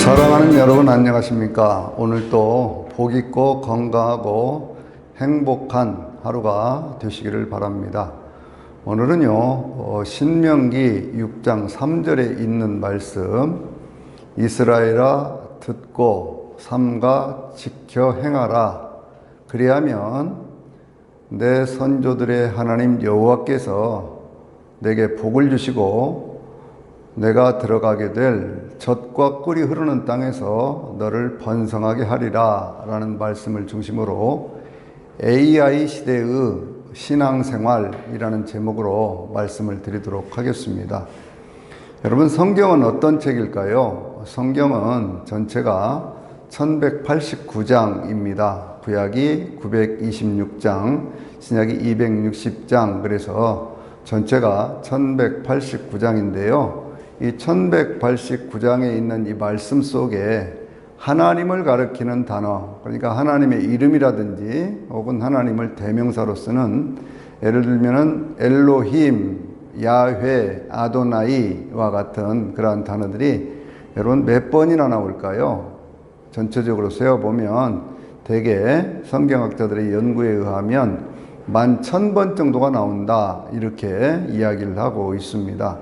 사랑하는 여러분 안녕하십니까? 오늘도 복 있고 건강하고 행복한 하루가 되시기를 바랍니다. 오늘은요 신명기 6장 3절에 있는 말씀, 이스라엘아 듣고 삼가 지켜 행하라. 그리하면 내 선조들의 하나님 여호와께서 내게 복을 주시고 내가 들어가게 될 젖과 꿀이 흐르는 땅에서 너를 번성하게 하리라 라는 말씀을 중심으로 AI 시대의 신앙생활이라는 제목으로 말씀을 드리도록 하겠습니다. 여러분, 성경은 어떤 책일까요? 성경은 전체가 1189장입니다. 구약이 926장, 신약이 260장, 그래서 전체가 1189장인데요. 이 1189장에 있는 이 말씀 속에 하나님을 가리키는 단어, 그러니까 하나님의 이름이라든지 혹은 하나님을 대명사로 쓰는, 예를 들면은 엘로힘, 야훼, 아도나이와 같은 그러한 단어들이 여러분 몇 번이나 나올까요? 전체적으로 세어보면 대개 성경학자들의 연구에 의하면 11,000번 정도가 나온다, 이렇게 이야기를 하고 있습니다.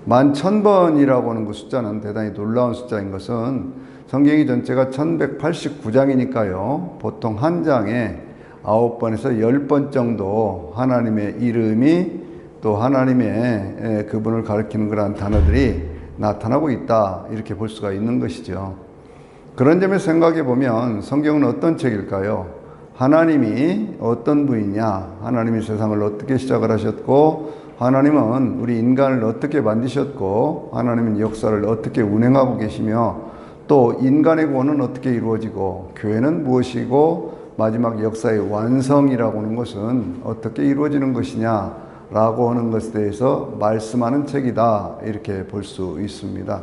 11,000번이라고 하는 그 숫자는 대단히 놀라운 숫자인 것은 성경이 전체가 1189장이니까요. 보통 한 장에 9번에서 10번 정도 하나님의 이름이 또 하나님의 그분을 가리키는 그러한 단어들이 나타나고 있다, 이렇게 볼 수가 있는 것이죠. 그런 점에서 생각해 보면 성경은 어떤 책일까요? 하나님이 어떤 분이냐, 하나님이 세상을 어떻게 시작을 하셨고 하나님은 우리 인간을 어떻게 만드셨고 하나님은 역사를 어떻게 운행하고 계시며 또 인간의 구원은 어떻게 이루어지고 교회는 무엇이고 마지막 역사의 완성이라고 하는 것은 어떻게 이루어지는 것이냐라고 하는 것에 대해서 말씀하는 책이다, 이렇게 볼 수 있습니다.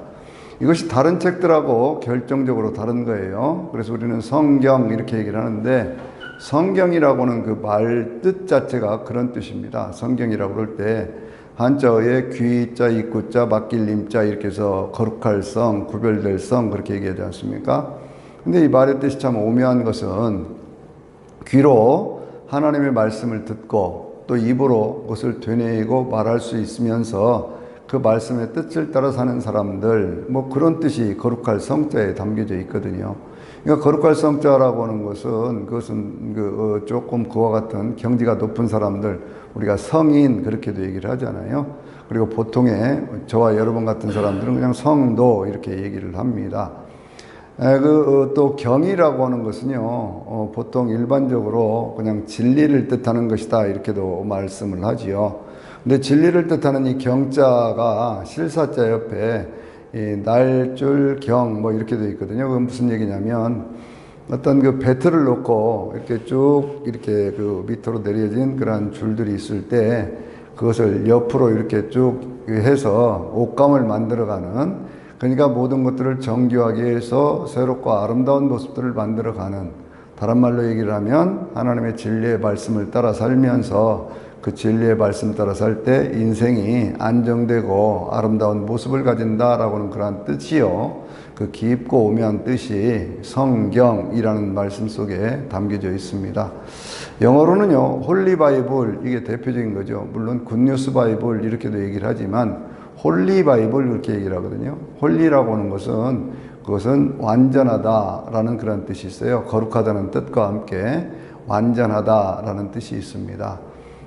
이것이 다른 책들하고 결정적으로 다른 거예요. 그래서 우리는 성경 이렇게 얘기를 하는데, 성경이라고 하는 그 말 뜻 자체가 그런 뜻입니다. 성경이라고 그럴 때 한자어에 귀자, 입구자, 맡길 임자 이렇게 해서 거룩할 성, 구별될 성, 그렇게 얘기하지 않습니까? 근데 이 말의 뜻이 참 오묘한 것은 귀로 하나님의 말씀을 듣고 또 입으로 그것을 되뇌이고 말할 수 있으면서 그 말씀의 뜻을 따라 사는 사람들, 뭐 그런 뜻이 거룩할 성자에 담겨져 있거든요. 그러니까 거룩할 성자라고 하는 것은 그것은 조금 그와 같은 경지가 높은 사람들, 우리가 성인 그렇게도 얘기를 하잖아요. 그리고 보통의 저와 여러분 같은 사람들은 그냥 성도 이렇게 얘기를 합니다. 또 경이라고 하는 것은요, 보통 일반적으로 그냥 진리를 뜻하는 것이다, 이렇게도 말씀을 하지요. 근데 진리를 뜻하는 이 경자가 실사자 옆에 이 날줄 경 뭐 이렇게 되어 있거든요. 그건 무슨 얘기냐면 어떤 그 배틀을 놓고 이렇게 쭉 이렇게 그 밑으로 내려진 그런 줄들이 있을 때 그것을 옆으로 이렇게 쭉 해서 옷감을 만들어가는, 그러니까 모든 것들을 정교하게 해서 새롭고 아름다운 모습들을 만들어가는, 다른 말로 얘기를 하면 하나님의 진리의 말씀을 따라 살면서 그 진리의 말씀 따라 살 때 인생이 안정되고 아름다운 모습을 가진다라고 하는 그러한 뜻이요. 그 깊고 오묘한 뜻이 성경이라는 말씀 속에 담겨져 있습니다. 영어로는요, 홀리 바이블, 이게 대표적인 거죠. 물론 굿뉴스 바이블 이렇게도 얘기를 하지만 홀리 바이블 이렇게 얘기를 하거든요. 홀리라고 하는 것은 그것은 완전하다라는 그런 뜻이 있어요. 거룩하다는 뜻과 함께 완전하다라는 뜻이 있습니다.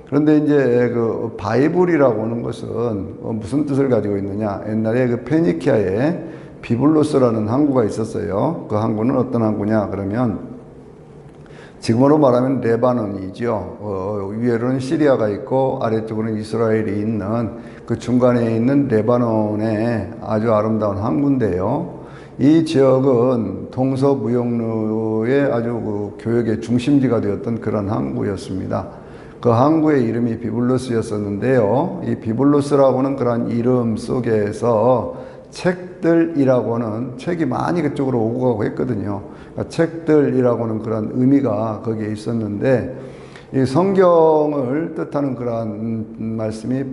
그런데 이제 그 바이블이라고 하는 것은 무슨 뜻을 가지고 있느냐? 옛날에 그 페니키아에 비블로스라는 항구가 있었어요. 그 항구는 어떤 항구냐? 그러면 지금으로 말하면 레바논이죠. 위에로는 시리아가 있고 아래쪽으로는 이스라엘이 있는 그 중간에 있는 레바논의 아주 아름다운 항구인데요. 이 지역은 동서무역로의 아주 그 교역의 중심지가 되었던 그런 항구였습니다. 그 항구의 이름이 비블로스였었는데요. 이 비블로스라고는 그런 이름 속에서 책들이라고 하는, 책이 많이 그쪽으로 오고 가고 했거든요. 그러니까 책들이라고 하는 그런 의미가 거기에 있었는데, 이 성경을 뜻하는 그런 말씀이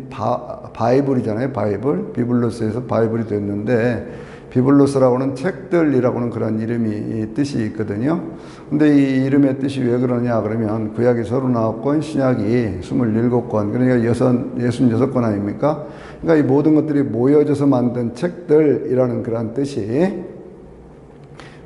바이블이잖아요. 바이블. 비블로스에서 바이블이 됐는데, 비블로스라고는 책들이라고는 그런 이름이 뜻이 있거든요. 근데 이 이름의 뜻이 왜 그러냐 그러면 구약이 39권, 신약이 27권, 그러니까 66권 아닙니까? 그러니까 이 모든 것들이 모여져서 만든 책들이라는 그런 뜻이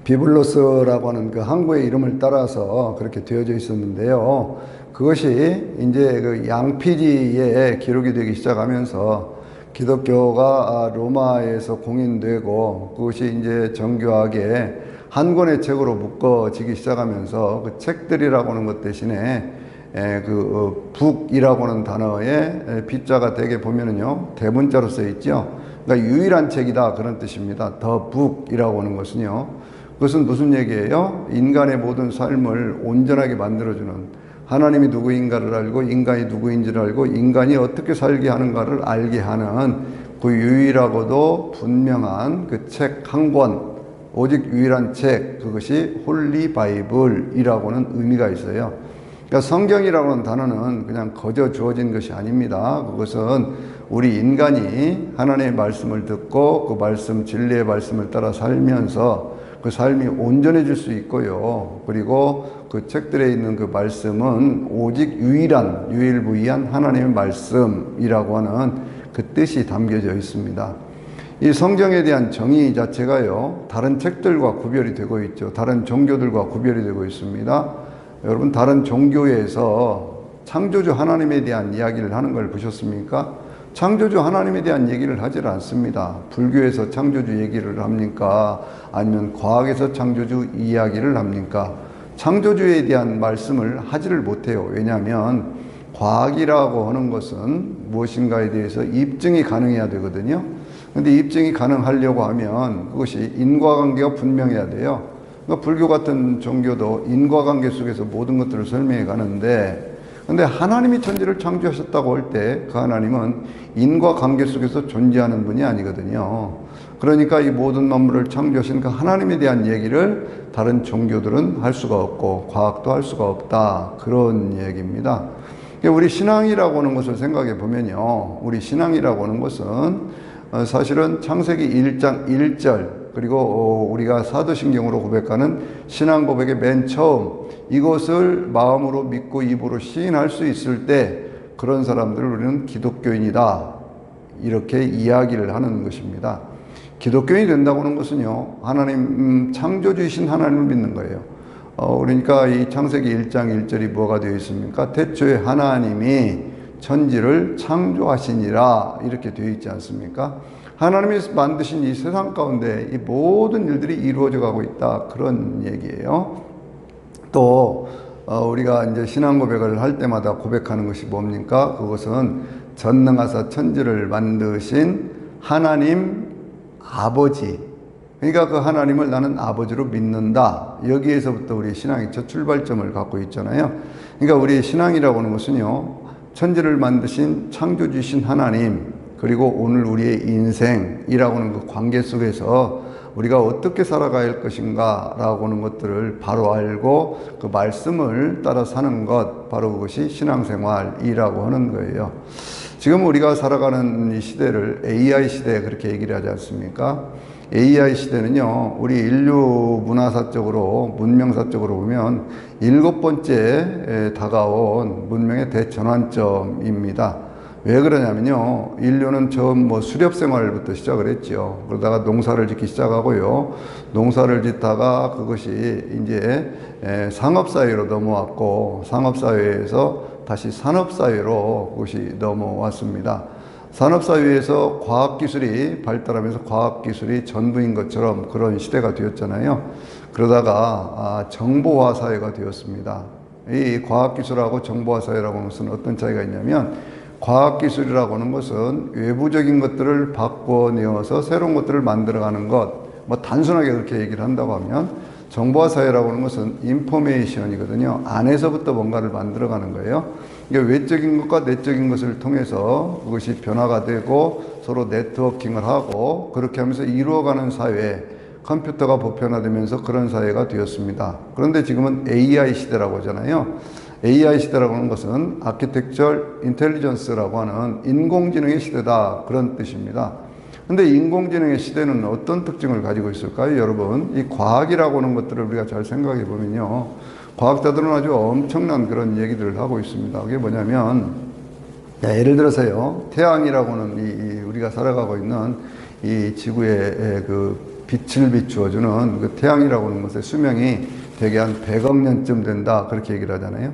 비블로스라고 하는 그 항구의 이름을 따라서 그렇게 되어져 있었는데요. 그것이 이제 그 양피지에 기록이 되기 시작하면서 기독교가 로마에서 공인되고 그것이 이제 정교하게 한 권의 책으로 묶어지기 시작하면서 그 책들이라고 하는 것 대신에 그 북이라고 하는 단어에 비자가 되게 보면은요 대문자로 써 있죠. 그러니까 유일한 책이다 그런 뜻입니다. 더 북이라고 하는 것은요. 그것은 무슨 얘기예요? 인간의 모든 삶을 온전하게 만들어주는 하나님이 누구인가를 알고 인간이 누구인지를 알고 인간이 어떻게 살게 하는가를 알게 하는 그 유일하고도 분명한 그 책 한 권, 오직 유일한 책, 그것이 홀리 바이블이라고는 의미가 있어요. 그러니까 성경이라고 하는 단어는 그냥 거저 주어진 것이 아닙니다. 그것은 우리 인간이 하나님의 말씀을 듣고 그 말씀, 진리의 말씀을 따라 살면서 그 삶이 온전해질 수 있고요. 그리고 그 책들에 있는 그 말씀은 오직 유일무이한 하나님의 말씀이라고 하는 그 뜻이 담겨져 있습니다. 이 성경에 대한 정의 자체가요, 다른 책들과 구별이 되고 있죠. 다른 종교들과 구별이 되고 있습니다. 여러분, 다른 종교에서 창조주 하나님에 대한 이야기를 하는 걸 보셨습니까? 창조주 하나님에 대한 얘기를 하질 않습니다. 불교에서 창조주 얘기를 합니까? 아니면 과학에서 창조주 이야기를 합니까? 창조주에 대한 말씀을 하지를 못해요. 왜냐하면 과학이라고 하는 것은 무엇인가에 대해서 입증이 가능해야 되거든요. 근데 입증이 가능하려고 하면 그것이 인과관계가 분명해야 돼요. 그러니까 불교 같은 종교도 인과관계 속에서 모든 것들을 설명해 가는데, 근데 하나님이 천지를 창조하셨다고 할 때 그 하나님은 인과관계 속에서 존재하는 분이 아니거든요. 그러니까 이 모든 만물을 창조하신 그 하나님에 대한 얘기를 다른 종교들은 할 수가 없고 과학도 할 수가 없다, 그런 얘기입니다. 우리 신앙이라고 하는 것을 생각해 보면요, 우리 신앙이라고 하는 것은 사실은 창세기 1장 1절 그리고 우리가 사도신경으로 고백하는 신앙 고백의 맨 처음, 이것을 마음으로 믿고 입으로 시인할 수 있을 때 그런 사람들을 우리는 기독교인이다, 이렇게 이야기를 하는 것입니다. 기독교인이 된다고 하는 것은요, 하나님, 창조주이신 하나님을 믿는 거예요. 그러니까 이 창세기 1장 1절이 뭐가 되어 있습니까? 태초에 하나님이 천지를 창조하시니라, 이렇게 되어 있지 않습니까? 하나님이 만드신 이 세상 가운데 이 모든 일들이 이루어져 가고 있다, 그런 얘기예요. 또 우리가 이제 신앙 고백을 할 때마다 고백하는 것이 뭡니까? 그것은 전능하사 천지를 만드신 하나님 아버지, 그러니까 그 하나님을 나는 아버지로 믿는다, 여기에서부터 우리 신앙의 첫 출발점을 갖고 있잖아요. 그러니까 우리 신앙이라고 하는 것은요, 천지를 만드신 창조주신 하나님, 그리고 오늘 우리의 인생이라고 하는 그 관계 속에서 우리가 어떻게 살아가야 할 것인가 라고 하는 것들을 바로 알고 그 말씀을 따라 사는 것, 바로 그것이 신앙생활이라고 하는 거예요. 지금 우리가 살아가는 이 시대를 AI 시대, 그렇게 얘기를 하지 않습니까? AI 시대는요, 우리 인류 문화사적으로, 문명사적으로 보면 7번째 다가온 문명의 대전환점입니다. 왜 그러냐면요, 인류는 처음 수렵 생활부터 시작을 했죠. 그러다가 농사를 짓기 시작하고요, 농사를 짓다가 그것이 이제 상업사회로 넘어왔고, 상업사회에서 다시 산업사회로 그것이 넘어왔습니다. 산업사회에서 과학기술이 발달하면서 과학기술이 전부인 것처럼 그런 시대가 되었잖아요. 그러다가 정보화 사회가 되었습니다. 이 과학기술하고 정보화 사회라고 하는 것은 어떤 차이가 있냐면, 과학기술이라고 하는 것은 외부적인 것들을 바꿔내어서 새로운 것들을 만들어가는 것, 단순하게 그렇게 얘기를 한다고 하면, 정보화 사회라고 하는 것은 인포메이션이거든요. 안에서부터 뭔가를 만들어가는 거예요. 그러니까 외적인 것과 내적인 것을 통해서 그것이 변화가 되고 서로 네트워킹을 하고 그렇게 하면서 이루어가는 사회, 컴퓨터가 보편화되면서 그런 사회가 되었습니다. 그런데 지금은 AI 시대라고 하잖아요. AI 시대라고 하는 것은 아키텍처 인텔리전스라고 하는 인공지능의 시대다, 그런 뜻입니다. 근데 인공지능의 시대는 어떤 특징을 가지고 있을까요, 여러분? 이 과학이라고 하는 것들을 우리가 잘 생각해 보면요. 과학자들은 아주 엄청난 그런 얘기들을 하고 있습니다. 그게 뭐냐면, 예를 들어서요, 태양이라고 하는 우리가 살아가고 있는 이 지구에 그 빛을 비추어주는 그 태양이라고 하는 것의 수명이 대개 한 100억 년쯤 된다. 그렇게 얘기를 하잖아요.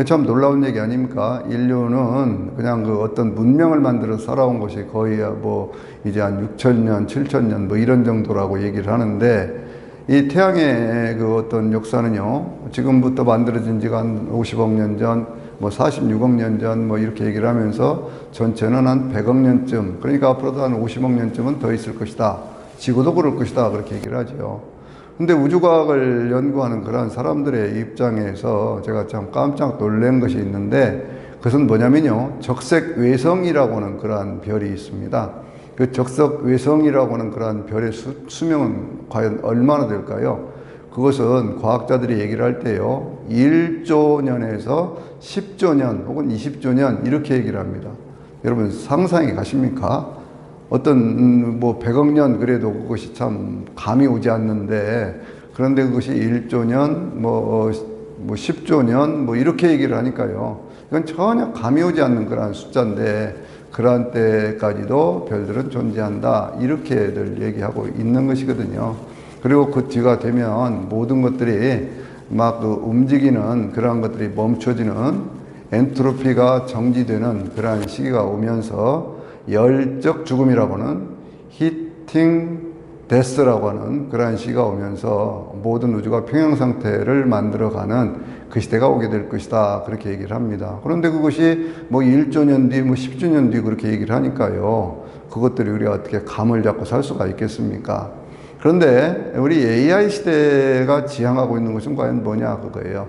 참 놀라운 얘기 아닙니까? 인류는 그냥 그 어떤 문명을 만들어 살아온 것이 거의 뭐 이제 한 6천년, 7천년 뭐 이런 정도라고 얘기를 하는데 이 태양의 그 어떤 역사는요, 지금부터 만들어진 지가 한 50억 년 전, 뭐 46억 년 전 뭐 이렇게 얘기를 하면서 전체는 한 100억 년쯤, 그러니까 앞으로도 한 50억 년쯤은 더 있을 것이다. 지구도 그럴 것이다. 그렇게 얘기를 하죠. 근데 우주과학을 연구하는 그런 사람들의 입장에서 제가 참 깜짝 놀란 것이 있는데 그것은 뭐냐면요. 적색외성이라고 하는 그러한 별이 있습니다. 그 적색외성이라고 하는 그러한 별의 수명은 과연 얼마나 될까요? 그것은 과학자들이 얘기를 할 때요. 1조 년에서 10조 년 혹은 20조 년 이렇게 얘기를 합니다. 여러분 상상이 가십니까? 어떤 뭐 100억 년 그래도 그것이 참 감이 오지 않는데 그런데 그것이 1조 년 뭐 10조 년 뭐 이렇게 얘기를 하니까요. 이건 전혀 감이 오지 않는 그러한 숫자인데 그러한 때까지도 별들은 존재한다 이렇게들 얘기하고 있는 것이거든요. 그리고 그 뒤가 되면 모든 것들이 막 그 움직이는 그러한 것들이 멈춰지는 엔트로피가 정지되는 그러한 시기가 오면서 열적 죽음이라고는 히팅 데스라고 하는 그러한 시기가 오면서 모든 우주가 평형 상태를 만들어가는 그 시대가 오게 될 것이다. 그렇게 얘기를 합니다. 그런데 그것이 뭐 1조 년 뒤, 뭐 10조 년 뒤 그렇게 얘기를 하니까요. 그것들이 우리가 어떻게 감을 잡고 살 수가 있겠습니까? 그런데 우리 AI 시대가 지향하고 있는 것은 과연 뭐냐 그거예요.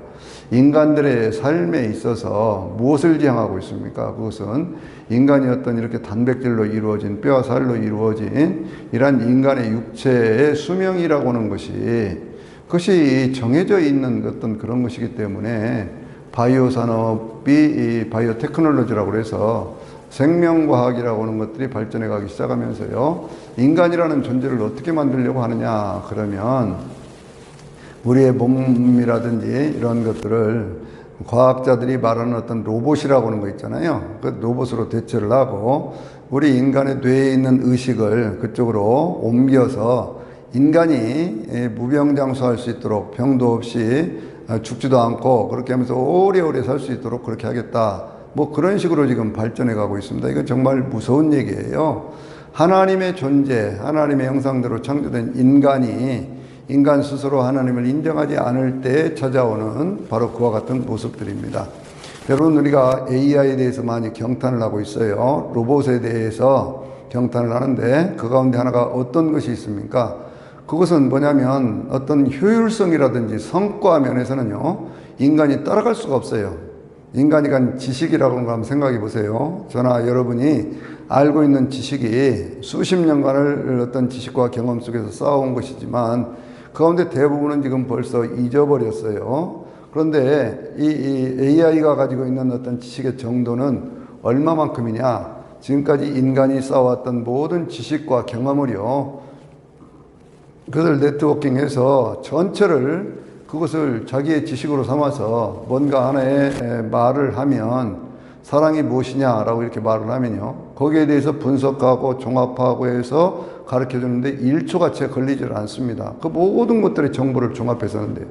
인간들의 삶에 있어서 무엇을 지향하고 있습니까? 그것은 인간이 어떤 이렇게 단백질로 이루어진 뼈와 살로 이루어진 이러한 인간의 육체의 수명이라고 하는 것이 그것이 정해져 있는 어떤 그런 것이기 때문에 바이오 산업이 바이오 테크놀로지라고 해서 생명과학이라고 하는 것들이 발전해 가기 시작하면서요. 인간이라는 존재를 어떻게 만들려고 하느냐 그러면 우리의 몸이라든지 이런 것들을 과학자들이 말하는 어떤 로봇이라고 하는 거 있잖아요. 그 로봇으로 대체를 하고 우리 인간의 뇌에 있는 의식을 그쪽으로 옮겨서 인간이 무병장수할 수 있도록 병도 없이 죽지도 않고 그렇게 하면서 오래오래 살 수 있도록 그렇게 하겠다. 뭐 그런 식으로 지금 발전해 가고 있습니다. 이건 정말 무서운 얘기예요. 하나님의 존재, 하나님의 형상대로 창조된 인간이 인간 스스로 하나님을 인정하지 않을 때 찾아오는 바로 그와 같은 모습들입니다. 여러분 우리가 AI에 대해서 많이 경탄을 하고 있어요. 로봇에 대해서 경탄을 하는데 그 가운데 하나가 어떤 것이 있습니까? 그것은 뭐냐면 어떤 효율성이라든지 성과 면에서는요. 인간이 따라갈 수가 없어요. 인간이 간 지식이라고 하는 거 한번 생각해 보세요. 저나 여러분이 알고 있는 지식이 수십 년간을 어떤 지식과 경험 속에서 쌓아온 것이지만 그 가운데 대부분은 지금 벌써 잊어버렸어요. 그런데 이 AI가 가지고 있는 어떤 지식의 정도는 얼마만큼이냐? 지금까지 인간이 쌓아왔던 모든 지식과 경험을요. 그것을 네트워킹해서 전체를 그것을 자기의 지식으로 삼아서 뭔가 하나의 말을 하면 사랑이 무엇이냐라고 이렇게 말을 하면요. 거기에 대해서 분석하고 종합하고 해서 가르쳐 주는데 1초가 채 걸리질 않습니다. 그 모든 것들의 정보를 종합해서는데요.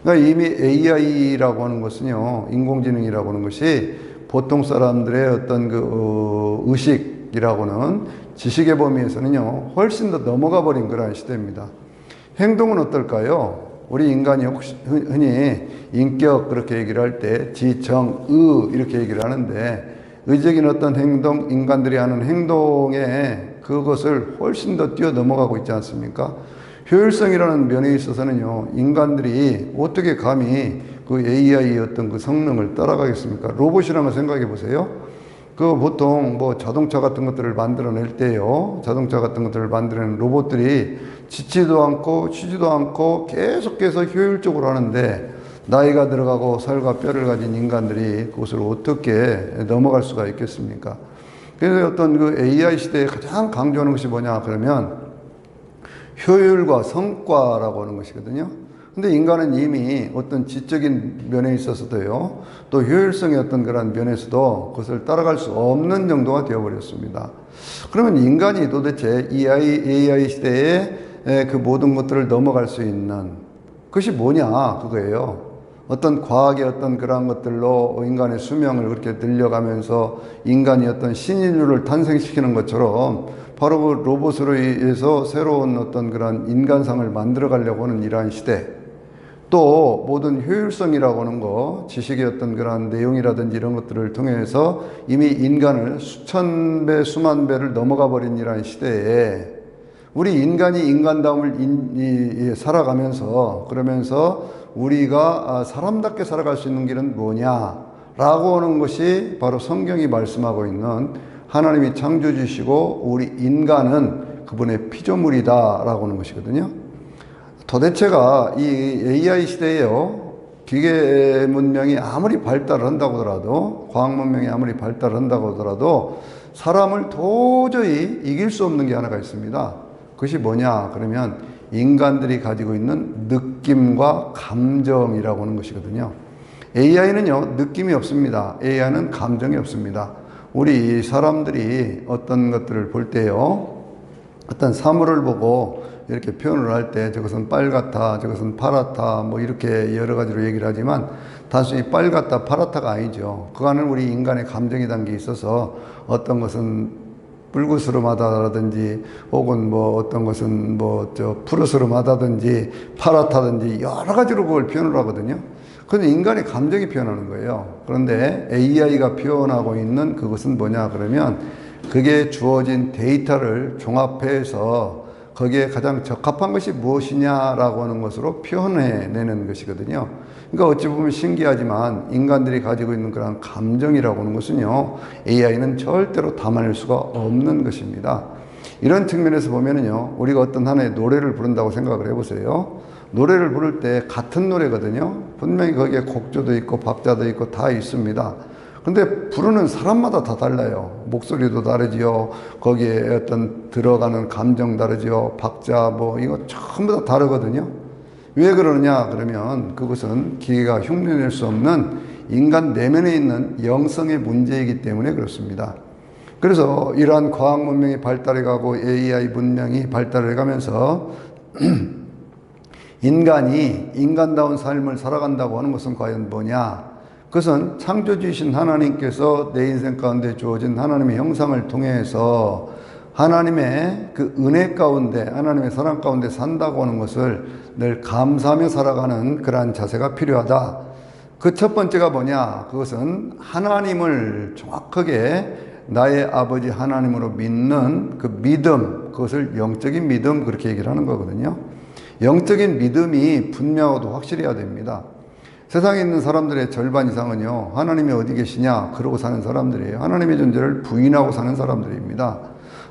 그러니까 이미 AI라고 하는 것은요. 인공지능이라고 하는 것이 보통 사람들의 어떤 그 의식이라고는 지식의 범위에서는요. 훨씬 더 넘어가 버린 그러한 시대입니다. 행동은 어떨까요? 우리 인간이 혹시 흔히 인격 그렇게 얘기를 할 때 지정, 이렇게 얘기를 하는데 의적인 어떤 행동, 인간들이 하는 행동에 그것을 훨씬 더 뛰어넘어가고 있지 않습니까? 효율성이라는 면에 있어서는요, 인간들이 어떻게 감히 그 AI의 어떤 그 성능을 따라가겠습니까? 로봇이라는 걸 생각해 보세요. 그 보통 뭐 자동차 같은 것들을 만들어낼 때요, 자동차 같은 것들을 만들어내는 로봇들이 지치도 않고 쉬지도 않고 계속해서 효율적으로 하는데 나이가 들어가고 살과 뼈를 가진 인간들이 그것을 어떻게 넘어갈 수가 있겠습니까? 그래서 어떤 그 AI 시대에 가장 강조하는 것이 뭐냐 그러면 효율과 성과라고 하는 것이거든요. 근데 인간은 이미 어떤 지적인 면에 있어서도요, 또 효율성의 어떤 그런 면에서도 그것을 따라갈 수 없는 정도가 되어버렸습니다. 그러면 인간이 도대체 이 AI 시대에 그 모든 것들을 넘어갈 수 있는 그것이 뭐냐 그거예요. 어떤 과학의 어떤 그러한 것들로 인간의 수명을 그렇게 늘려가면서 인간이 어떤 신인류를 탄생시키는 것처럼 바로 그 로봇으로 의해서 새로운 어떤 그런 인간상을 만들어 가려고 하는 이러한 시대, 또 모든 효율성이라고 하는 거, 지식의 어떤 그런 내용이라든지 이런 것들을 통해서 이미 인간을 수천 배, 수만 배를 넘어가 버린 이러한 시대에 우리 인간이 인간다움을 살아가면서 그러면서 우리가 사람답게 살아갈 수 있는 길은 뭐냐라고 하는 것이 바로 성경이 말씀하고 있는 하나님이 창조주시고 우리 인간은 그분의 피조물이다라고 하는 것이거든요. 도대체가 이 AI 시대에요, 기계 문명이 아무리 발달을 한다고 하더라도, 과학 문명이 아무리 발달을 한다고 하더라도 사람을 도저히 이길 수 없는 게 하나가 있습니다. 그것이 뭐냐 그러면 인간들이 가지고 있는 느낌과 감정이라고 하는 것이거든요. AI는요 느낌이 없습니다. AI는 감정이 없습니다. 우리 사람들이 어떤 것들을 볼 때요, 어떤 사물을 보고 이렇게 표현을 할 때 저것은 빨갛다, 저것은 파랗다, 뭐 이렇게 여러 가지로 얘기를 하지만 단순히 빨갛다, 파랗다가 아니죠. 그 안에 우리 인간의 감정이 담겨 있어서 어떤 것은 붉으스름하다라든지 혹은 뭐 어떤 것은 뭐 푸르스름하다든지 파랗다든지 여러 가지로 그걸 표현을 하거든요. 그건 인간의 감정이 표현하는 거예요. 그런데 AI가 표현하고 있는 그것은 뭐냐 그러면 그게 주어진 데이터를 종합해서 거기에 가장 적합한 것이 무엇이냐라고 하는 것으로 표현해내는 것이거든요. 그러니까 어찌 보면 신기하지만 인간들이 가지고 있는 그런 감정이라고 하는 것은요, AI는 절대로 담아낼 수가 없는 것입니다. 이런 측면에서 보면은요, 우리가 어떤 하나의 노래를 부른다고 생각을 해보세요. 노래를 부를 때 같은 노래거든요. 분명히 거기에 곡조도 있고 박자도 있고 다 있습니다. 근데 부르는 사람마다 다 달라요. 목소리도 다르지요. 거기에 어떤 들어가는 감정 다르지요. 박자 뭐 이거 전부 다 다르거든요. 왜 그러느냐 그러면 그것은 기계가 흉내낼 수 없는 인간 내면에 있는 영성의 문제이기 때문에 그렇습니다. 그래서 이러한 과학 문명이 발달해 가고 AI 문명이 발달해 가면서 인간이 인간다운 삶을 살아간다고 하는 것은 과연 뭐냐? 그것은 창조주이신 하나님께서 내 인생 가운데 주어진 하나님의 형상을 통해서 하나님의 그 은혜 가운데, 하나님의 사랑 가운데 산다고 하는 것을 늘 감사하며 살아가는 그러한 자세가 필요하다. 그 첫 번째가 뭐냐? 그것은 하나님을 정확하게 나의 아버지 하나님으로 믿는 그 믿음, 그것을 영적인 믿음, 그렇게 얘기를 하는 거거든요. 영적인 믿음이 분명하고 확실해야 됩니다. 세상에 있는 사람들의 절반 이상은요, 하나님이 어디 계시냐 그러고 사는 사람들이에요. 하나님의 존재를 부인하고 사는 사람들입니다.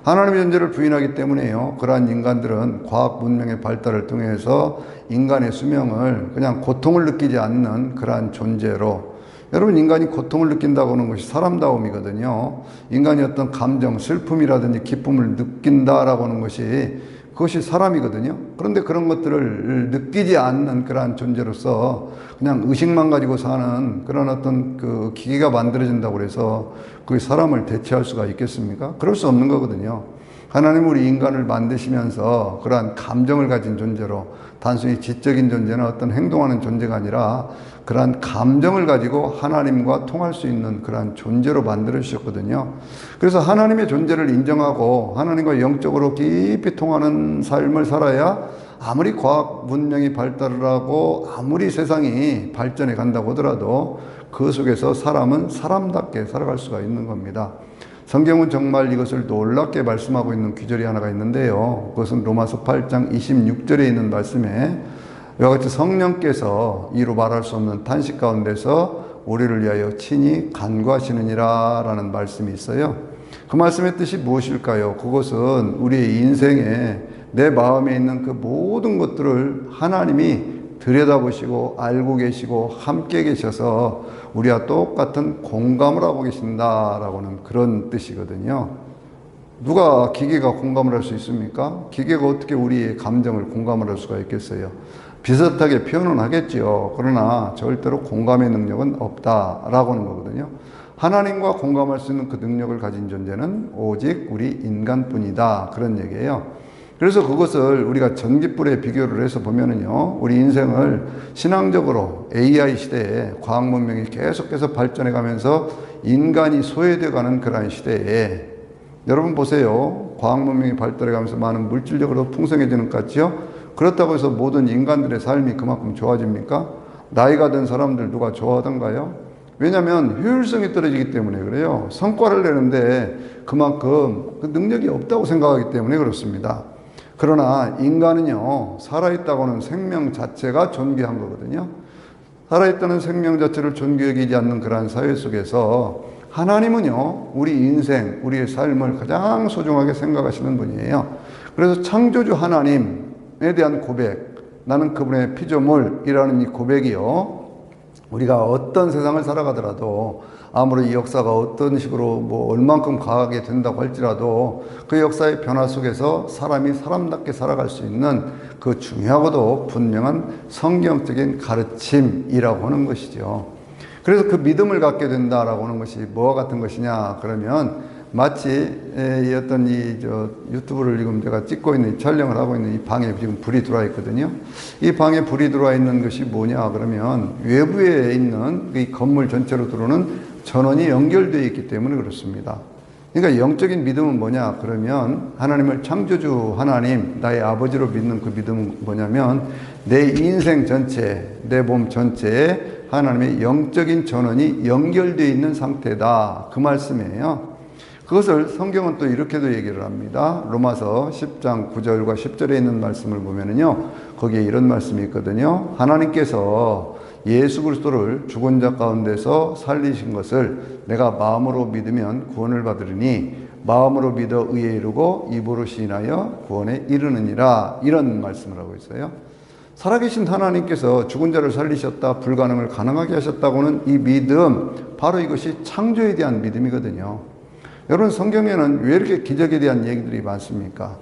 하나님의 존재를 부인하기 때문에요, 그러한 인간들은 과학 문명의 발달을 통해서 인간의 수명을 그냥 고통을 느끼지 않는 그러한 존재로, 여러분 인간이 고통을 느낀다고 하는 것이 사람다움이거든요. 인간이 어떤 감정, 슬픔이라든지 기쁨을 느낀다라고 하는 것이 그것이 사람이거든요. 그런데 그런 것들을 느끼지 않는 그러한 존재로서 그냥 의식만 가지고 사는 그런 어떤 그 기계가 만들어진다고 해서 그 사람을 대체할 수가 있겠습니까? 그럴 수 없는 거거든요. 하나님 우리 인간을 만드시면서 그러한 감정을 가진 존재로, 단순히 지적인 존재나 어떤 행동하는 존재가 아니라 그러한 감정을 가지고 하나님과 통할 수 있는 그러한 존재로 만들어 주셨거든요. 그래서 하나님의 존재를 인정하고 하나님과 영적으로 깊이 통하는 삶을 살아야 아무리 과학 문명이 발달을 하고 아무리 세상이 발전해 간다고 하더라도 그 속에서 사람은 사람답게 살아갈 수가 있는 겁니다. 성경은 정말 이것을 놀랍게 말씀하고 있는 구절이 하나가 있는데요. 그것은 로마서 8장 26절에 있는 말씀에 이와 같이 성령께서 이루 말할 수 없는 탄식 가운데서 우리를 위하여 친히 간구하시느니라 라는 말씀이 있어요. 그 말씀의 뜻이 무엇일까요? 그것은 우리의 인생에 내 마음에 있는 그 모든 것들을 하나님이 들여다보시고 알고 계시고 함께 계셔서 우리와 똑같은 공감을 하고 계신다라고는 그런 뜻이거든요. 누가 기계가 공감을 할 수 있습니까? 기계가 어떻게 우리의 감정을 공감을 할 수가 있겠어요? 비슷하게 표현은 하겠지요. 그러나 절대로 공감의 능력은 없다라고 하는 거거든요. 하나님과 공감할 수 있는 그 능력을 가진 존재는 오직 우리 인간뿐이다. 그런 얘기예요. 그래서 그것을 우리가 전기불에 비교를 해서 보면은요, 우리 인생을 신앙적으로 AI 시대에 과학 문명이 계속해서 발전해 가면서 인간이 소외되어 가는 그러한 시대에 여러분 보세요. 과학 문명이 발달해 가면서 많은 물질적으로 풍성해지는 것 같지요? 그렇다고 해서 모든 인간들의 삶이 그만큼 좋아집니까? 나이가 든 사람들 누가 좋아하던가요? 왜냐하면 효율성이 떨어지기 때문에 그래요. 성과를 내는데 그만큼 그 능력이 없다고 생각하기 때문에 그렇습니다. 그러나 인간은요, 살아있다고는 생명 자체가 존귀한 거거든요. 살아있다는 생명 자체를 존귀 여기지 않는 그러한 사회 속에서 하나님은요, 우리 인생, 우리의 삶을 가장 소중하게 생각하시는 분이에요. 그래서 창조주 하나님에 대한 고백, 나는 그분의 피조물이라는 이 고백이요, 우리가 어떤 세상을 살아가더라도 아무리 이 역사가 어떤 식으로 뭐 얼만큼 가하게 된다고 할지라도 그 역사의 변화 속에서 사람이 사람답게 살아갈 수 있는 그 중요하고도 분명한 성경적인 가르침이라고 하는 것이죠. 그래서 그 믿음을 갖게 된다라고 하는 것이 뭐와 같은 것이냐 그러면 마치 어떤 유튜브를 지금 제가 찍고 있는 촬영을 하고 있는 이 방에 지금 불이 들어와 있거든요. 이 방에 불이 들어와 있는 것이 뭐냐 그러면 외부에 있는 이 건물 전체로 들어오는 전원이 연결되어 있기 때문에 그렇습니다. 그러니까 영적인 믿음은 뭐냐 그러면 하나님을 창조주 하나님 나의 아버지로 믿는 그 믿음은 뭐냐면 내 인생 전체 내 몸 전체에 하나님의 영적인 전원이 연결되어 있는 상태다 그 말씀이에요. 그것을 성경은 또 이렇게도 얘기를 합니다. 로마서 10장 9절과 10절에 있는 말씀을 보면은요, 거기에 이런 말씀이 있거든요. 하나님께서 예수 그리스도를 죽은 자 가운데서 살리신 것을 내가 마음으로 믿으면 구원을 받으리니 마음으로 믿어 의에 이르고 입으로 시인하여 구원에 이르느니라. 이런 말씀을 하고 있어요. 살아계신 하나님께서 죽은 자를 살리셨다, 불가능을 가능하게 하셨다고는 이 믿음, 바로 이것이 창조에 대한 믿음이거든요. 여러분 성경에는 왜 이렇게 기적에 대한 얘기들이 많습니까?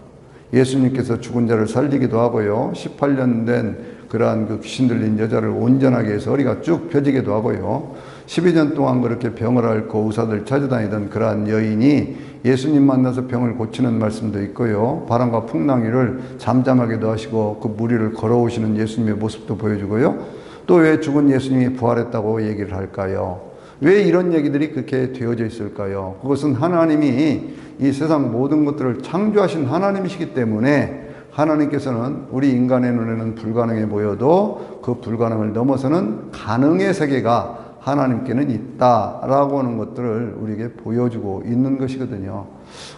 예수님께서 죽은 자를 살리기도 하고요. 18년 된 그러한 그 귀신 들린 여자를 온전하게 해서 허리가 쭉 펴지기도 하고요. 12년 동안 그렇게 병을 앓고 의사들 찾아다니던 그러한 여인이 예수님 만나서 병을 고치는 말씀도 있고요. 바람과 풍랑이를 잠잠하게도 하시고 그 무리를 걸어오시는 예수님의 모습도 보여주고요. 또 왜 죽은 예수님이 부활했다고 얘기를 할까요? 왜 이런 얘기들이 그렇게 되어져 있을까요? 그것은 하나님이 이 세상 모든 것들을 창조하신 하나님이시기 때문에 하나님께서는 우리 인간의 눈에는 불가능해 보여도 그 불가능을 넘어서는 가능의 세계가 하나님께는 있다라고 하는 것들을 우리에게 보여주고 있는 것이거든요.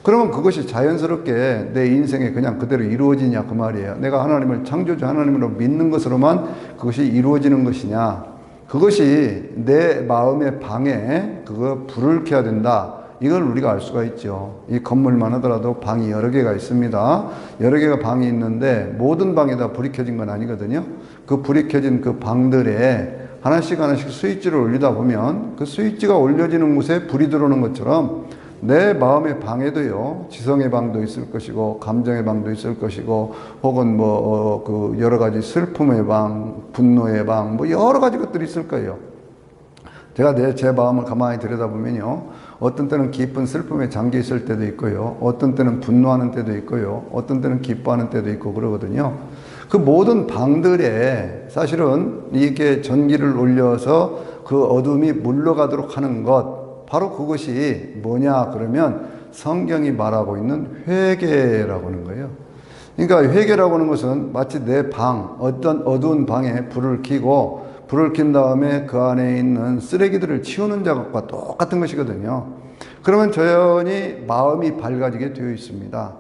그러면 그것이 자연스럽게 내 인생에 그냥 그대로 이루어지냐 그 말이에요. 내가 하나님을 창조주 하나님으로 믿는 것으로만 그것이 이루어지는 것이냐. 그것이 내 마음의 방에 그거 불을 켜야 된다. 이걸 우리가 알 수가 있죠. 이 건물만 하더라도 방이 여러 개가 있습니다. 여러 개가 방이 있는데 모든 방에다 불이 켜진 건 아니거든요. 그 불이 켜진 그 방들에 하나씩 하나씩 스위치를 올리다 보면 그 스위치가 올려지는 곳에 불이 들어오는 것처럼 내 마음의 방에도요, 지성의 방도 있을 것이고, 감정의 방도 있을 것이고, 혹은 그 여러 가지 슬픔의 방, 분노의 방, 여러 가지 것들이 있을 거예요. 제가 제 마음을 가만히 들여다보면요, 어떤 때는 깊은 슬픔에 잠겨 있을 때도 있고요, 어떤 때는 분노하는 때도 있고요, 어떤 때는 기뻐하는 때도 있고 그러거든요. 그 모든 방들에 사실은 이게 전기를 올려서 그 어둠이 물러가도록 하는 것, 바로 그것이 뭐냐 그러면 성경이 말하고 있는 회개라고 하는 거예요. 그러니까 회개라고 하는 것은 마치 내 방, 어떤 어두운 방에 불을 켜고 불을 킨 다음에 그 안에 있는 쓰레기들을 치우는 작업과 똑같은 것이거든요. 그러면 자연히 마음이 밝아지게 되어 있습니다.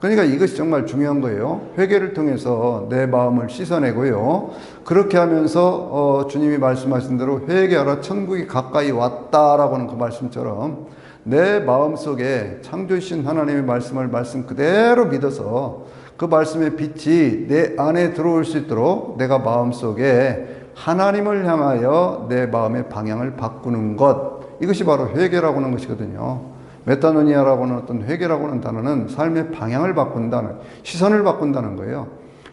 그러니까 이것이 정말 중요한 거예요. 회개를 통해서 내 마음을 씻어내고요. 그렇게 하면서 주님이 말씀하신 대로 회개하라 천국이 가까이 왔다라고 하는 그 말씀처럼 내 마음속에 창조주신 하나님의 말씀을 말씀 그대로 믿어서 그 말씀의 빛이 내 안에 들어올 수 있도록 내가 마음속에 하나님을 향하여 내 마음의 방향을 바꾸는 것, 이것이 바로 회개라고 하는 것이거든요. 메타노니아라고 하는 어떤 회개라고 하는 단어는 삶의 방향을 바꾼다는, 시선을 바꾼다는 거예요.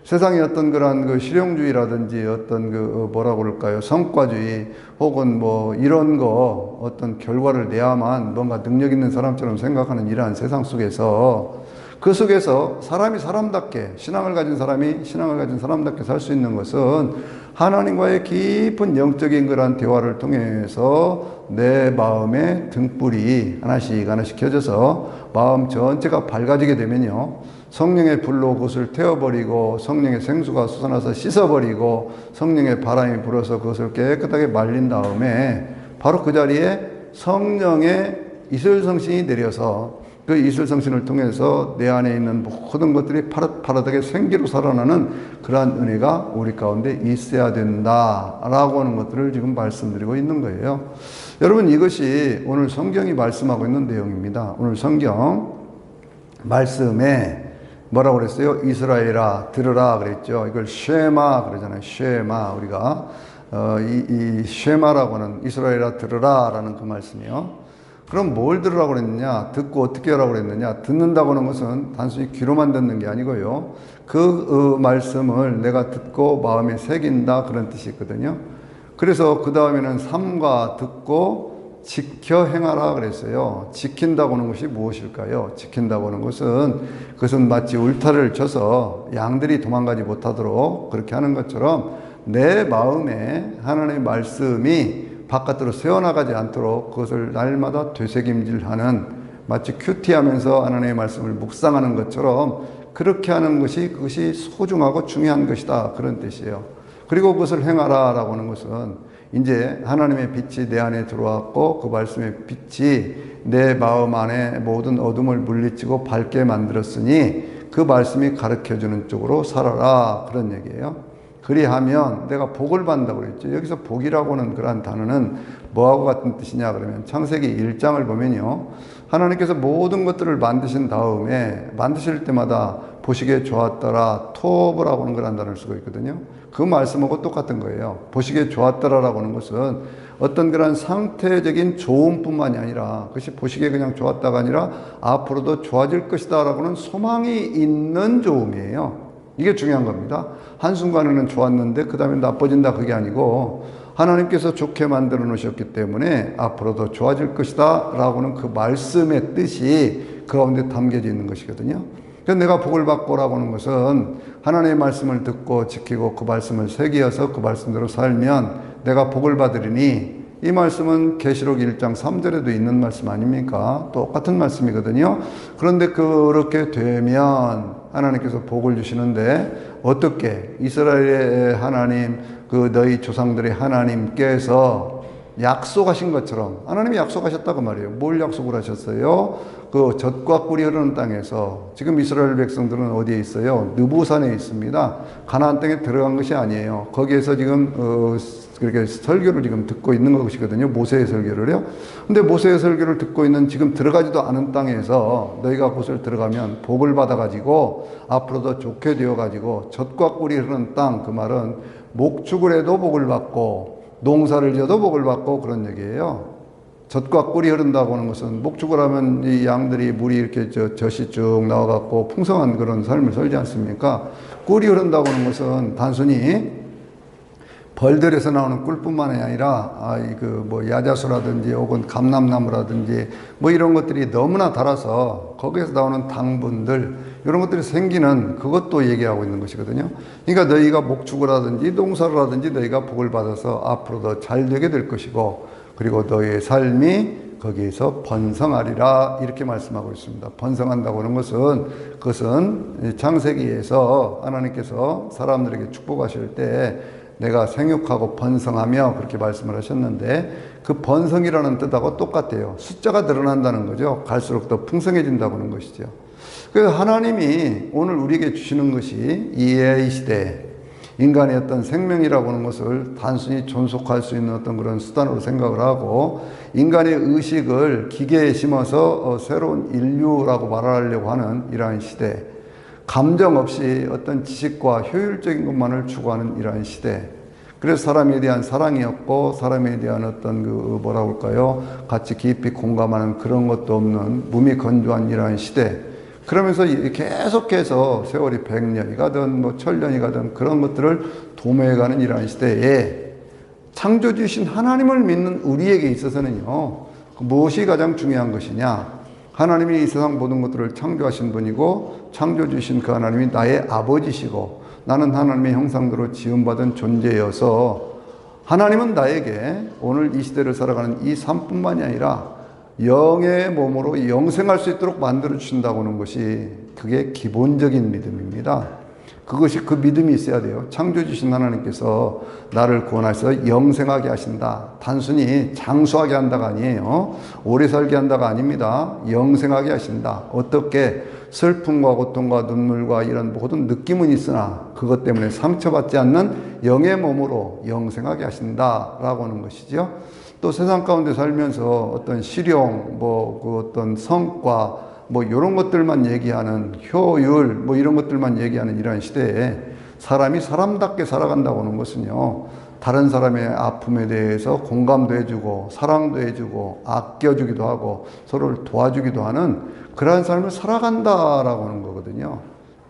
세상의 어떤 그런 그 실용주의라든지 어떤 그 뭐라고 그럴까요? 성과주의 혹은 뭐 이런 거 어떤 결과를 내야만 뭔가 능력 있는 사람처럼 생각하는 이러한 세상 속에서, 그 속에서 사람이 사람답게, 신앙을 가진 사람이 신앙을 가진 사람답게 살 수 있는 것은 하나님과의 깊은 영적인 그런 대화를 통해서 내 마음의 등불이 하나씩 하나씩 켜져서 마음 전체가 밝아지게 되면요, 성령의 불로 그것을 태워버리고 성령의 생수가 솟아나서 씻어버리고 성령의 바람이 불어서 그것을 깨끗하게 말린 다음에 바로 그 자리에 성령의 이슬성신이 내려서 그 이슬성신을 통해서 내 안에 있는 모든 것들이 파릇파릇하게 생기로 살아나는 그러한 은혜가 우리 가운데 있어야 된다라고 하는 것들을 지금 말씀드리고 있는 거예요. 여러분, 이것이 오늘 성경이 말씀하고 있는 내용입니다. 오늘 성경 말씀에 뭐라고 그랬어요? 이스라엘아 들으라 그랬죠. 이걸 쉐마 그러잖아요. 쉐마. 우리가 이 쉐마라고 하는, 이스라엘아 들으라 라는 그 말씀이요. 그럼 뭘 들으라고 그랬느냐? 듣고 어떻게 하라고 그랬느냐? 듣는다고 하는 것은 단순히 귀로만 듣는 게 아니고요, 그 말씀을 내가 듣고 마음에 새긴다, 그런 뜻이 있거든요. 그래서 그 다음에는 삼가 듣고 지켜 행하라 그랬어요. 지킨다고 하는 것이 무엇일까요? 지킨다고 하는 것은, 그것은 마치 울타리를 쳐서 양들이 도망가지 못하도록 그렇게 하는 것처럼 내 마음에 하나님의 말씀이 바깥으로 새어나가지 않도록 그것을 날마다 되새김질하는, 마치 큐티하면서 하나님의 말씀을 묵상하는 것처럼 그렇게 하는 것이, 그것이 소중하고 중요한 것이다, 그런 뜻이에요. 그리고 그것을 행하라 라고 하는 것은 이제 하나님의 빛이 내 안에 들어왔고 그 말씀의 빛이 내 마음 안에 모든 어둠을 물리치고 밝게 만들었으니 그 말씀이 가르쳐주는 쪽으로 살아라, 그런 얘기예요. 그리하면 내가 복을 받는다고 그랬죠. 여기서 복이라고 하는 그러한 단어는 뭐하고 같은 뜻이냐 그러면, 창세기 1장을 보면요, 하나님께서 모든 것들을 만드신 다음에 만드실 때마다 보시기에 좋았더라, 토브라고 하는 그런 단어를 쓰고 있거든요. 그 말씀하고 똑같은 거예요. 보시기에 좋았더라라고 하는 것은 어떤 그런 상태적인 좋음뿐만이 아니라, 그것이 보시기에 그냥 좋았다가 아니라 앞으로도 좋아질 것이다 라고 하는 소망이 있는 좋음이에요. 이게 중요한 겁니다. 한순간에는 좋았는데 그 다음에 나빠진다, 그게 아니고 하나님께서 좋게 만들어 놓으셨기 때문에 앞으로도 좋아질 것이다 라고는 그 말씀의 뜻이 그 가운데 담겨져 있는 것이거든요. 그래서 내가 복을 받고라고 하는 것은 하나님의 말씀을 듣고 지키고 그 말씀을 새기어서 그 말씀대로 살면 내가 복을 받으리니, 이 말씀은 계시록 1장 3절에도 있는 말씀 아닙니까? 똑같은 말씀이거든요. 그런데 그렇게 되면 하나님께서 복을 주시는데, 어떻게? 이스라엘의 하나님, 그 너희 조상들의 하나님께서 약속하신 것처럼, 하나님이 약속하셨다고 말이에요. 뭘 약속을 하셨어요? 그 젖과 꿀이 흐르는 땅에서. 지금 이스라엘 백성들은 어디에 있어요? 느부산에 있습니다. 가나안 땅에 들어간 것이 아니에요. 거기에서 지금 그렇게 설교를 지금 듣고 있는 것이거든요. 모세의 설교를요. 근데 모세의 설교를 듣고 있는, 지금 들어가지도 않은 땅에서 너희가 그곳을 들어가면 복을 받아가지고 앞으로도 좋게 되어가지고 젖과 꿀이 흐르는 땅, 그 말은 목축을 해도 복을 받고 농사를 지어도 복을 받고 그런 얘기예요. 젖과 꿀이 흐른다고 하는 것은, 목축을 하면 이 양들이 물이 이렇게 젖이 쭉 나와갖고 풍성한 그런 삶을 살지 않습니까? 꿀이 흐른다고 하는 것은 단순히 벌들에서 나오는 꿀뿐만이 아니라 야자수라든지 혹은 감람나무라든지 뭐 이런 것들이 너무나 달아서 거기에서 나오는 당분들, 이런 것들이 생기는, 그것도 얘기하고 있는 것이거든요. 그러니까 너희가 목축을 하든지 농사를 하든지 너희가 복을 받아서 앞으로도 잘 되게 될 것이고, 그리고 너희의 삶이 거기에서 번성하리라, 이렇게 말씀하고 있습니다. 번성한다고 하는 것은, 그것은 창세기에서 하나님께서 사람들에게 축복하실 때 내가 생육하고 번성하며 그렇게 말씀을 하셨는데, 그 번성이라는 뜻하고 똑같아요. 숫자가 늘어난다는 거죠. 갈수록 더 풍성해진다고 하는 것이죠. 그래서 하나님이 오늘 우리에게 주시는 것이 이 AI 시대에 인간의 어떤 생명이라고 하는 것을 단순히 존속할 수 있는 어떤 그런 수단으로 생각을 하고, 인간의 의식을 기계에 심어서 새로운 인류라고 말하려고 하는 이러한 시대, 감정 없이 어떤 지식과 효율적인 것만을 추구하는 이러한 시대. 그래서 사람에 대한 사랑이 없고 사람에 대한 어떤 그 뭐라고 할까요? 같이 깊이 공감하는 그런 것도 없는 무미 건조한 이러한 시대. 그러면서 계속해서 세월이 100년이 가든 뭐 1000년이 가든 그런 것들을 도모해가는 이러한 시대에 창조주신 하나님을 믿는 우리에게 있어서는요, 무엇이 가장 중요한 것이냐? 하나님이 이 세상 모든 것들을 창조하신 분이고 창조주신 그 하나님이 나의 아버지시고 나는 하나님의 형상대로 지음받은 존재여서 하나님은 나에게 오늘 이 시대를 살아가는 이 삶뿐만이 아니라 영의 몸으로 영생할 수 있도록 만들어 주신다고 하는 것이 그게 기본적인 믿음입니다. 그것이 그 믿음이 있어야 돼요. 창조주신 하나님께서 나를 구원하셔서 영생하게 하신다. 단순히 장수하게 한다가 아니에요. 오래 살게 한다가 아닙니다. 영생하게 하신다. 어떻게? 슬픔과 고통과 눈물과 이런 모든 느낌은 있으나 그것 때문에 상처받지 않는 영의 몸으로 영생하게 하신다라고 하는 것이죠. 또 세상 가운데 살면서 어떤 실용, 그 어떤 성과, 이런 것들만 얘기하는 효율, 이런 것들만 얘기하는 이런 시대에 사람이 사람답게 살아간다고 하는 것은요, 다른 사람의 아픔에 대해서 공감도 해주고, 사랑도 해주고, 아껴주기도 하고, 서로를 도와주기도 하는 그러한 삶을 살아간다라고 하는 거거든요.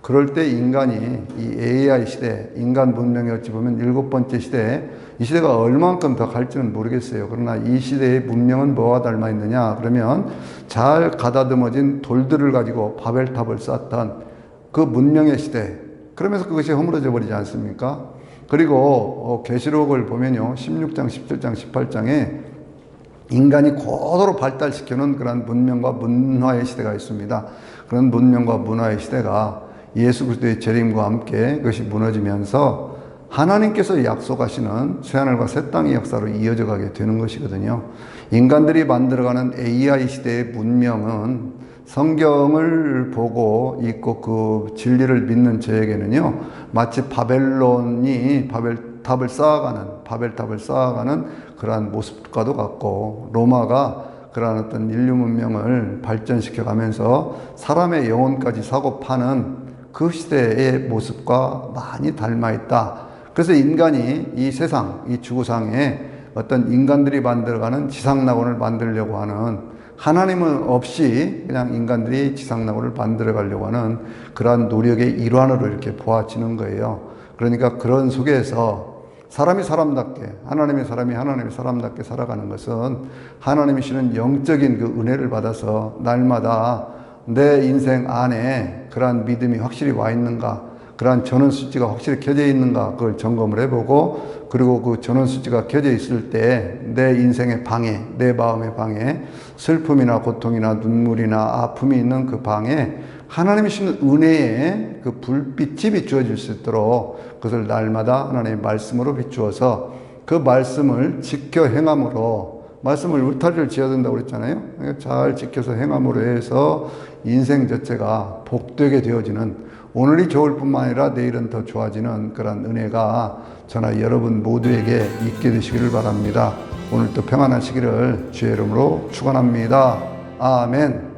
그럴 때 인간이 이 AI 시대, 인간 문명이 어찌 보면 7번째 시대에 이 시대가 얼만큼 더 갈지는 모르겠어요. 그러나 이 시대의 문명은 뭐와 닮아 있느냐? 그러면 잘 가다듬어진 돌들을 가지고 바벨탑을 쌓았던 그 문명의 시대. 그러면서 그것이 허물어져 버리지 않습니까? 그리고 계시록을 보면요. 16장, 17장, 18장에 인간이 고도로 발달시켜놓은 그런 문명과 문화의 시대가 있습니다. 그런 문명과 문화의 시대가 예수 그리스도의 재림과 함께 그것이 무너지면서 하나님께서 약속하시는 새하늘과 새 땅의 역사로 이어져 가게 되는 것이거든요. 인간들이 만들어가는 AI 시대의 문명은 성경을 보고 읽고 그 진리를 믿는 저에게는요, 마치 바벨탑을 쌓아가는 그러한 모습과도 같고, 로마가 그러한 어떤 인류 문명을 발전시켜 가면서 사람의 영혼까지 사고 파는 그 시대의 모습과 많이 닮아 있다. 그래서 인간이 이 세상, 이 지구상에 어떤 인간들이 만들어가는 지상낙원을 만들려고 하는, 하나님은 없이 그냥 인간들이 지상낙원을 만들어 가려고 하는 그러한 노력의 일환으로 이렇게 보아지는 거예요. 그러니까 그런 속에서 사람이 사람답게, 하나님의 사람이 하나님의 사람답게 살아가는 것은 하나님이 주시는 영적인 그 은혜를 받아서 날마다 내 인생 안에 그러한 믿음이 확실히 와 있는가, 그러한 전원수치가 확실히 켜져 있는가, 그걸 점검을 해보고, 그리고 그 전원수치가 켜져 있을 때 내 인생의 방에, 내 마음의 방에 슬픔이나 고통이나 눈물이나 아픔이 있는 그 방에 하나님이 주시는 은혜의 그 불빛이 비추어질 수 있도록 그것을 날마다 하나님의 말씀으로 비추어서 그 말씀을 지켜 행함으로, 말씀을 울타리를 지어야 된다고 그랬잖아요. 잘 지켜서 행함으로 해서 인생 자체가 복되게 되어지는, 오늘이 좋을 뿐만 아니라 내일은 더 좋아지는 그런 은혜가 저나 여러분 모두에게 있게 되시기를 바랍니다. 오늘도 평안하시기를 주의 이름으로 축원합니다. 아멘.